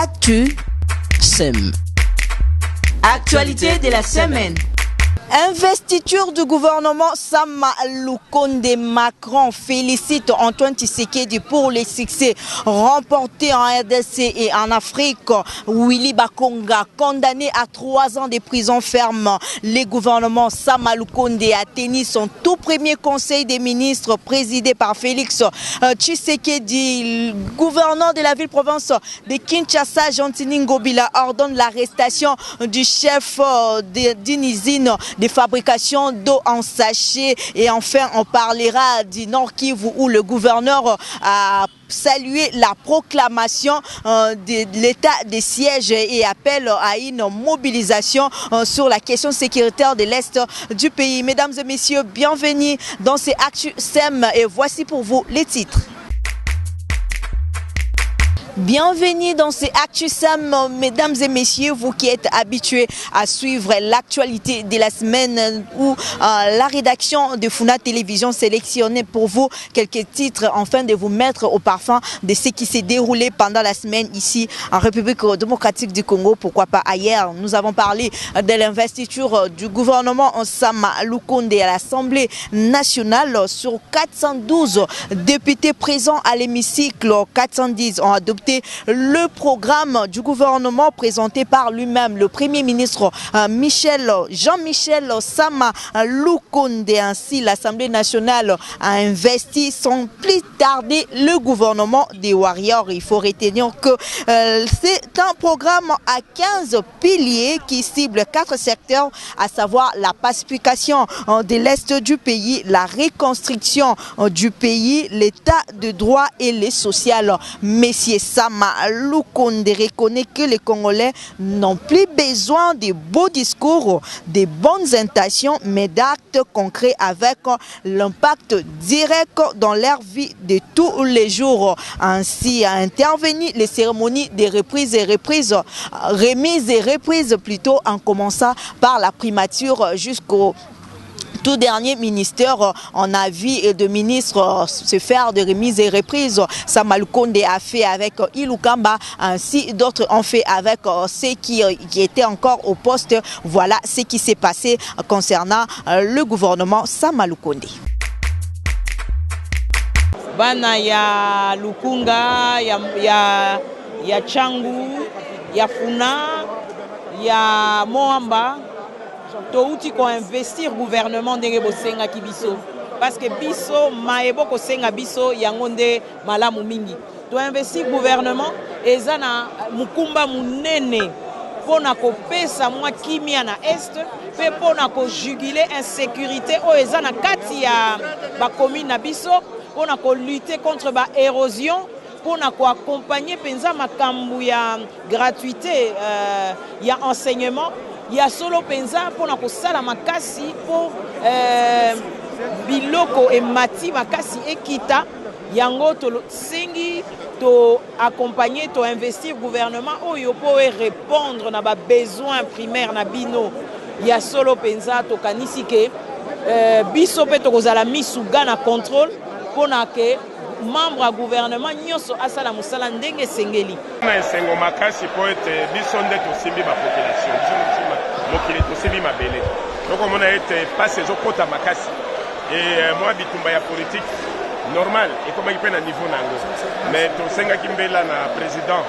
Actu SEM. Actualité de la semaine. Investiture du gouvernement Sama Lukonde. Macron félicite Antoine Tshisekedi pour les succès remportés en RDC et en Afrique. Willy Bakonga condamné à 3 ans de prison ferme. Le gouvernement Sama Lukonde a tenu son tout premier conseil des ministres présidé par Félix Tshisekedi. Le gouverneur de la ville-province de Kinshasa, Gentini Ngobila, ordonne l'arrestation du chef d'une usine de fabrication d'eau en sachet. Et enfin, on parlera du Nord Kivu où le gouverneur a salué la proclamation de l'état de siège et appelle à une mobilisation sur la question sécuritaire de l'Est du pays. Mesdames et messieurs, bienvenue dans ces Actu SEM et voici pour vous les titres. Bienvenue dans ces Actu SEM, mesdames et messieurs, vous qui êtes habitués à suivre l'actualité de la semaine où la rédaction de Funa Télévision sélectionnait pour vous quelques titres afin de vous mettre au parfum de ce qui s'est déroulé pendant la semaine ici en République démocratique du Congo, pourquoi pas ailleurs. Nous avons parlé de l'investiture du gouvernement Sama Lukonde à l'Assemblée nationale. Sur 412 députés présents à l'hémicycle, 410 ont adopté le programme du gouvernement présenté par lui-même, le Premier ministre Jean-Michel Sama Lukonde. Ainsi, l'Assemblée nationale a investi sans plus tarder le gouvernement des Warriors. Il faut retenir que c'est un programme à 15 piliers qui cible 4 secteurs, à savoir la pacification de l'Est du pays, la reconstruction du pays, l'état de droit et les social. Messieurs Sama Lukonde reconnaît que les Congolais n'ont plus besoin de beaux discours, de bonnes intentions, mais d'actes concrets avec l'impact direct dans leur vie de tous les jours. Ainsi a intervenu les cérémonies de remise et reprises plutôt, en commençant par la primature jusqu'au tout dernier ministère en avis de ministre se faire de remise et reprise. Sama Lukonde a fait avec Ilukamba, ainsi d'autres ont fait avec ceux qui étaient encore au poste. Voilà ce qui s'est passé concernant le gouvernement Sama Lukonde. Bana ya Lukunga, ya Changu, ya Funa, ya Moamba. Touti ko investir gouvernement ndenge bosenga ki biso parce que biso maebo ko senga biso yangonde malamu mingi to investir gouvernement eza na mukumba munene pona ko pesa mwa kimia na est pe pona ko juguler insécurité o eza na kati ya ba commune na biso pona ko lutter contre ba érosion pona ko accompagner penza makambu ya gratuité ya enseignement. Il y a solo penza pour na kosala makasi pour biloko et mati makasi ekita yango to sengi to accompagner to investir gouvernement oyo pour répondre na ba besoins primaires na bino. Il y a solo penza to kanisi ke biso pe to kozala misuga na contrôle pour na ke membre à gouvernement nyoso asala musala ndenge sengeli na esengo makasi po ete biso nde tosimbi ba population mokili tosimbi mabele donc omona ete passe ezokota makasi et moi bitumba ya politique normal ekomaki mpe na niveau nango mais tosengaki mbela na président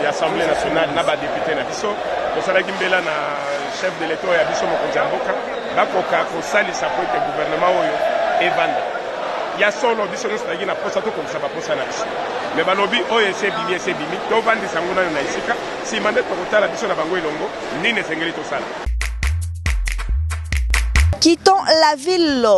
ya assemblée nationale na badepute na biso tosalaki mbela na chef de l'état ya biso mokonzi ya mboka bakoka kosalisa po ete gouvernement oyo evanda ya solo biso nyonso tozalaki na posa tokomisa baposa na biso me balobi oyo esebimi tovandisa yango nano na esika nsima nde tokotala biso na bango elongo nini esengeli tosala. Quittons la ville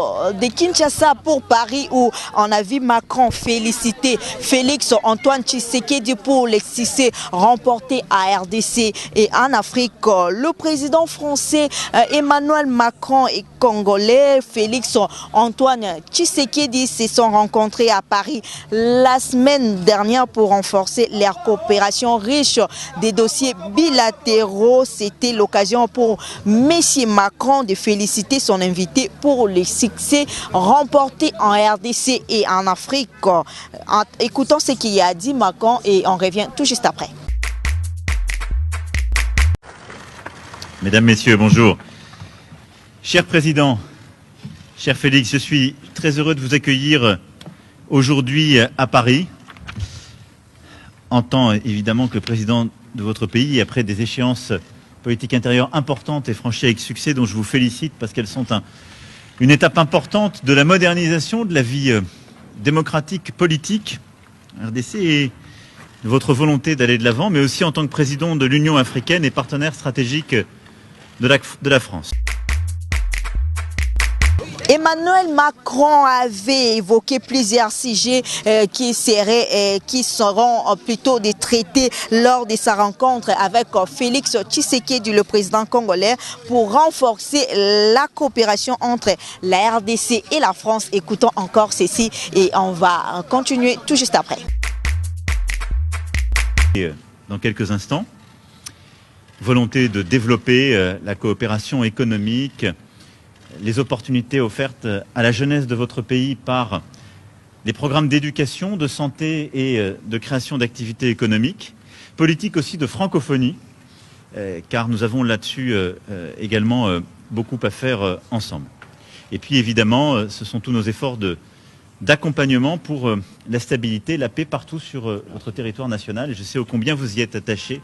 de Kinshasa pour Paris où on a vu Macron féliciter Félix Antoine Tshisekedi pour les succès remportés à RDC et en Afrique. Le président français Emmanuel Macron est congolais Félix Antoine Tshisekedi se sont rencontrés à Paris la semaine dernière pour renforcer leur coopération riche des dossiers bilatéraux. C'était l'occasion pour M. Macron de féliciter son invité pour les succès remportés en RDC et en Afrique. Écoutons ce qu'il a dit Macron et on revient tout juste après. Mesdames, Messieurs, bonjour. Cher Président, cher Félix, je suis très heureux de vous accueillir aujourd'hui à Paris, en tant évidemment que président de votre pays, après des échéances politiques intérieures importantes et franchies avec succès, dont je vous félicite parce qu'elles sont une étape importante de la modernisation de la vie démocratique, politique, RDC, et de votre volonté d'aller de l'avant, mais aussi en tant que président de l'Union africaine et partenaire stratégique de la France. Emmanuel Macron avait évoqué plusieurs sujets qui seront plutôt des traités lors de sa rencontre avec Félix Tshisekedi, le président congolais, pour renforcer la coopération entre la RDC et la France. Écoutons encore ceci et on va continuer tout juste après. Dans quelques instants, volonté de développer la coopération économique, les opportunités offertes à la jeunesse de votre pays par des programmes d'éducation, de santé et de création d'activités économiques, politique aussi de francophonie, car nous avons là-dessus également beaucoup à faire ensemble. Et puis évidemment, ce sont tous nos efforts d'accompagnement pour la stabilité, la paix partout sur votre territoire national. Et je sais ô combien vous y êtes attachés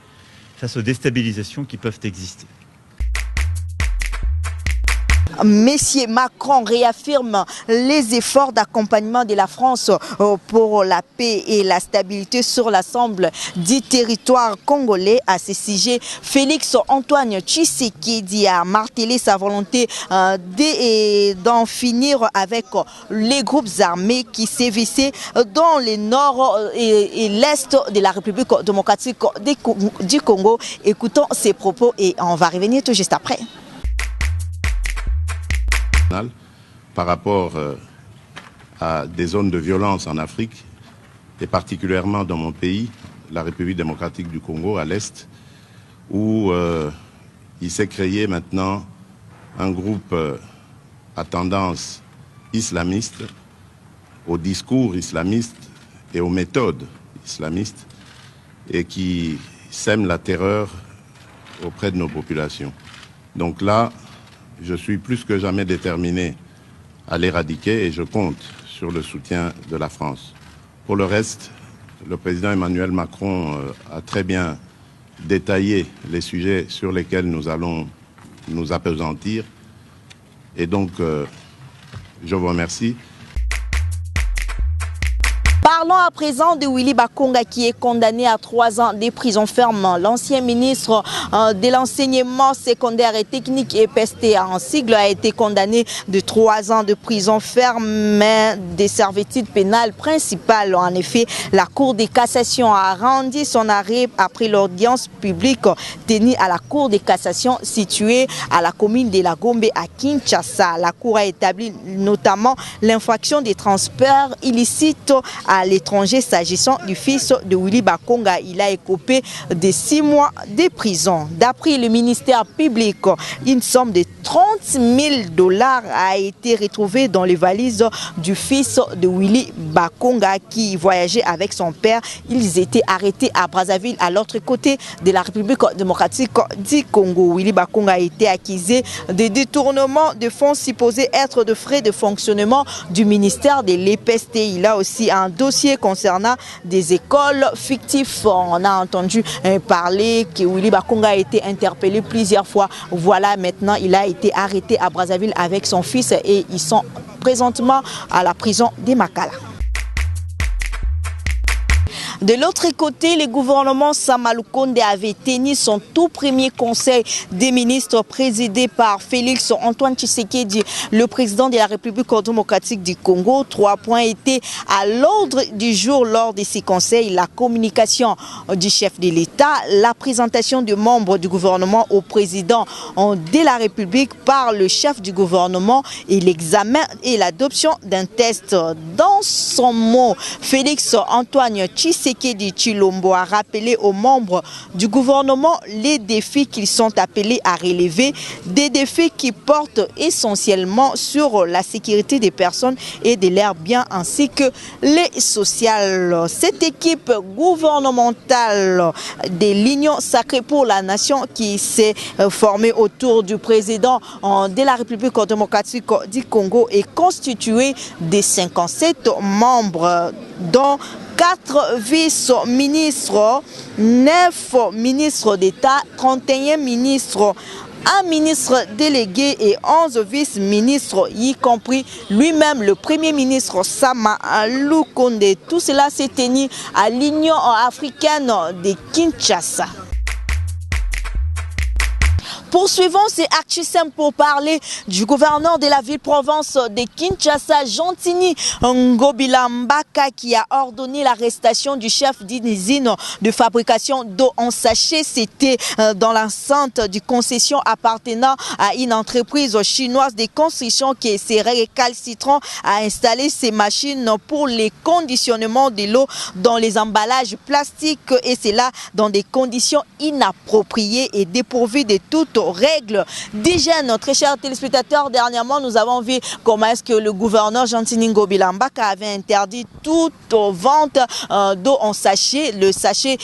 face aux déstabilisations qui peuvent exister. Monsieur Macron réaffirme les efforts d'accompagnement de la France pour la paix et la stabilité sur l'ensemble du territoire congolais. À ce sujet, Félix Antoine Tshisekedi a martelé sa volonté d'en finir avec les groupes armés qui sévissaient dans le nord et l'est de la République démocratique du Congo. Écoutons ses propos et on va revenir tout juste après. Par rapport à des zones de violence en Afrique, et particulièrement dans mon pays, la République démocratique du Congo, à l'Est, où il s'est créé maintenant un groupe à tendance islamiste, au discours islamiste et aux méthodes islamistes, et qui sème la terreur auprès de nos populations. Donc là, je suis plus que jamais déterminé à l'éradiquer et je compte sur le soutien de la France. Pour le reste, le président Emmanuel Macron a très bien détaillé les sujets sur lesquels nous allons nous appesantir. Et donc, je vous remercie. Parlons à présent de Willy Bakonga qui est condamné à 3 ans de prison ferme. L'ancien ministre de l'enseignement secondaire et technique EPST en sigle a été condamné de 3 ans de prison ferme, mais des servitudes pénales principales. En effet, la Cour de cassation a rendu son arrêt après l'audience publique tenue à la Cour de cassation située à la commune de La Gombe à Kinshasa. La Cour a établi notamment l'infraction des transferts illicites à l'étranger s'agissant du fils de Willy Bakonga. Il a écopé de 6 mois de prison. D'après le ministère public, une somme de 30 000 $ a été retrouvée dans les valises du fils de Willy Bakonga qui voyageait avec son père. Ils étaient arrêtés à Brazzaville, à l'autre côté de la République démocratique du Congo. Willy Bakonga a été accusé de détournement de fonds supposés être de frais de fonctionnement du ministère de l'EPST. Il a aussi un dossier concernant des écoles fictives. On a entendu parler que Willy Bakonga a été interpellé plusieurs fois. Voilà, maintenant il a été arrêté à Brazzaville avec son fils et ils sont présentement à la prison de Makala. De l'autre côté, le gouvernement Sama Lukonde avait tenu son tout premier conseil des ministres présidé par Félix Antoine Tshisekedi, le président de la République démocratique du Congo. 3 points étaient à l'ordre du jour lors de ces conseils: la communication du chef de l'État, la présentation des membres du gouvernement au président de la République par le chef du gouvernement et l'examen et l'adoption d'un test. Dans son mot, Félix Antoine Tshisekedi Tshilombo a rappelé aux membres du gouvernement les défis qu'ils sont appelés à relever, des défis qui portent essentiellement sur la sécurité des personnes et de leurs biens ainsi que les sociales. Cette équipe gouvernementale de l'Union sacrée pour la nation qui s'est formée autour du président de la République démocratique du Congo est constituée de 57 membres, dont 4 vice-ministres, 9 ministres d'État, 31 ministres, un ministre délégué et 11 vice-ministres, y compris lui-même le premier ministre Sama Lukonde. Tout cela s'est tenu à l'Union africaine de Kinshasa. Poursuivons ces actus pour parler du gouverneur de la ville-province de Kinshasa, Jantini Ngobila Mbaka, qui a ordonné l'arrestation du chef d'une usine de fabrication d'eau en sachet. C'était dans l'enceinte du concession appartenant à une entreprise chinoise de construction qui serait récalcitrant à installer ces machines pour les conditionnements de l'eau dans les emballages plastiques, et cela dans des conditions inappropriées et dépourvues de toute règles d'hygiène. Très chers téléspectateurs, dernièrement nous avons vu comment est-ce que le gouverneur Jantini Ngobila Mbaka avait interdit toute vente d'eau en sachet, le sachet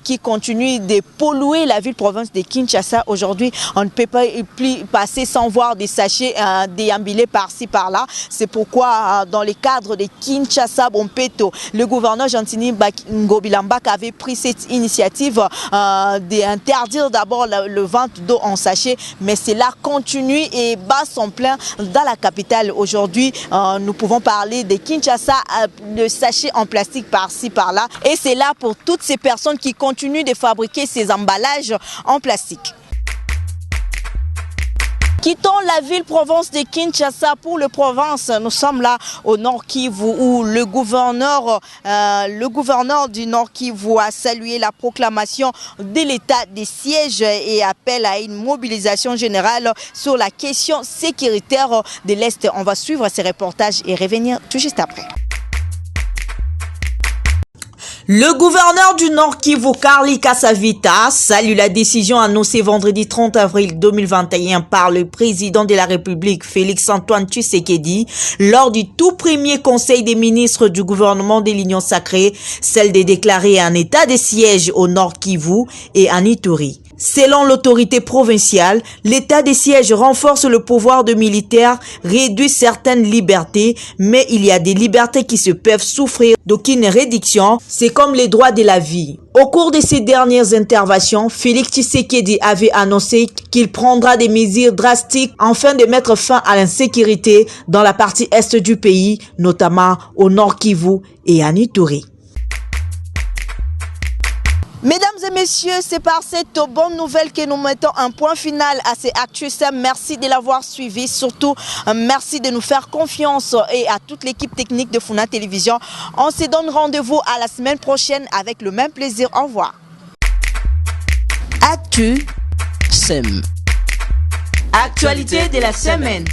qui continue de polluer la ville-province de Kinshasa. Aujourd'hui, on ne peut pas plus passer sans voir des sachets déambulés par-ci par-là. C'est pourquoi dans le cadre de Kinshasa Bompeto, le gouverneur Jantini Ngobila Mbaka avait pris cette initiative d'interdire d'abord le vente d'eau en sachet, mais cela continue et bat son plein dans la capitale. Aujourd'hui, nous pouvons parler de Kinshasa, de sachets en plastique par-ci par-là, et c'est là pour toutes ces personnes qui continuent de fabriquer ces emballages en plastique. Quittons la ville-province de Kinshasa pour le province. Nous sommes là au Nord Kivu où le gouverneur du Nord Kivu a salué la proclamation de l'état de siège et appelle à une mobilisation générale sur la question sécuritaire de l'Est. On va suivre ces reportages et revenir tout juste après. Le gouverneur du Nord Kivu, Karli Kassavita, salue la décision annoncée vendredi 30 avril 2021 par le président de la République, Félix Antoine Tshisekedi, lors du tout premier conseil des ministres du gouvernement de l'Union sacrée, celle de déclarer un état de siège au Nord Kivu et en Ituri. Selon l'autorité provinciale, l'état de siège renforce le pouvoir de militaires, réduit certaines libertés, mais il y a des libertés qui se peuvent souffrir d'aucune réduction, c'est comme les droits de la vie. Au cours de ces dernières interventions, Félix Tshisekedi avait annoncé qu'il prendra des mesures drastiques afin de mettre fin à l'insécurité dans la partie est du pays, notamment au Nord Kivu et à Ituri. Mesdames et messieurs, c'est par cette bonne nouvelle que nous mettons un point final à ces actus. Merci de l'avoir suivi. Surtout, merci de nous faire confiance et à toute l'équipe technique de Funa Télévision. On se donne rendez-vous à la semaine prochaine avec le même plaisir. Au revoir. Actu SEM. Actualité de la semaine.